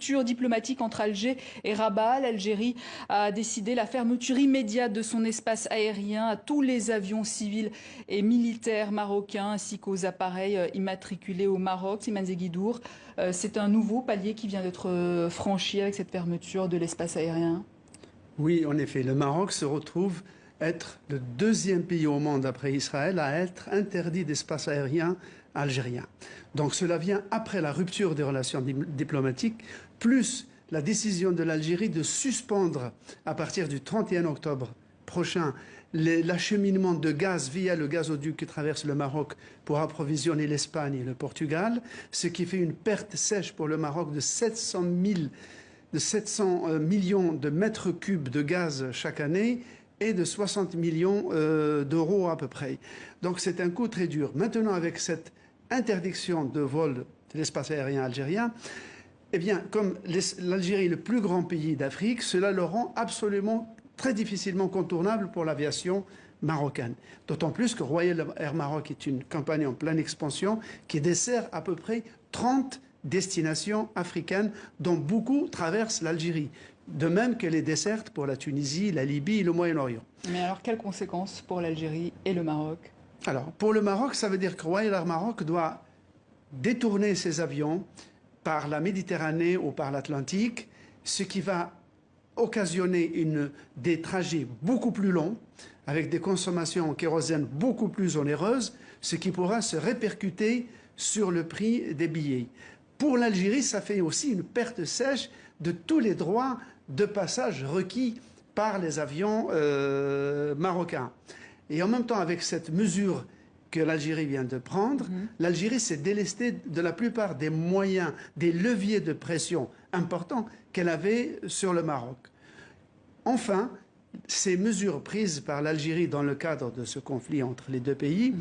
rupture diplomatique entre Alger et Rabat. L'Algérie a décidé la fermeture immédiate de son espace aérien à tous les avions civils et militaires marocains ainsi qu'aux appareils immatriculés au Maroc. Siman Zeguidour, c'est un nouveau palier qui vient d'être franchi avec cette fermeture de l'espace aérien. Oui, en effet, le Maroc se retrouve être le deuxième pays au monde après Israël à être interdit d'espace aérien algérien. Donc cela vient après la rupture des relations diplomatiques, plus la décision de l'Algérie de suspendre à partir du 31 octobre prochain l'acheminement de gaz via le gazoduc qui traverse le Maroc pour approvisionner l'Espagne et le Portugal, ce qui fait une perte sèche pour le Maroc de 700 millions de mètres cubes de gaz chaque année et de 60 millions d'euros à peu près. Donc c'est un coup très dur. Maintenant, avec cette interdiction de vol de l'espace aérien algérien, eh bien, comme l'Algérie est le plus grand pays d'Afrique, cela le rend absolument très difficilement contournable pour l'aviation marocaine. D'autant plus que Royal Air Maroc est une compagnie en pleine expansion qui dessert à peu près 30 destinations africaines dont beaucoup traversent l'Algérie. De même qu'elle est desserte pour la Tunisie, la Libye et le Moyen-Orient. Mais alors, quelles conséquences pour l'Algérie et le Maroc? Alors, pour le Maroc, ça veut dire que Royal Air Maroc doit détourner ses avions par la Méditerranée ou par l'Atlantique, ce qui va occasionner des trajets beaucoup plus longs, avec des consommations en kérosène beaucoup plus onéreuses, ce qui pourra se répercuter sur le prix des billets. Pour l'Algérie, ça fait aussi une perte sèche de tous les droits de passage requis par les avions marocains. Et en même temps, avec cette mesure que l'Algérie vient de prendre, l'Algérie s'est délestée de la plupart des moyens, des leviers de pression importants qu'elle avait sur le Maroc. Enfin, ces mesures prises par l'Algérie dans le cadre de ce conflit entre les deux pays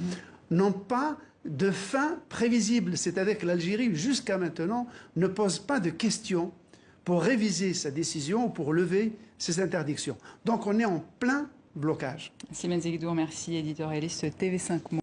n'ont pas de fin prévisible. C'est-à-dire que l'Algérie, jusqu'à maintenant, ne pose pas de questions pour réviser sa décision ou pour lever ses interdictions. Donc on est en plein blocage. Siman Zeguidour, merci, éditorialiste TV5 Monde.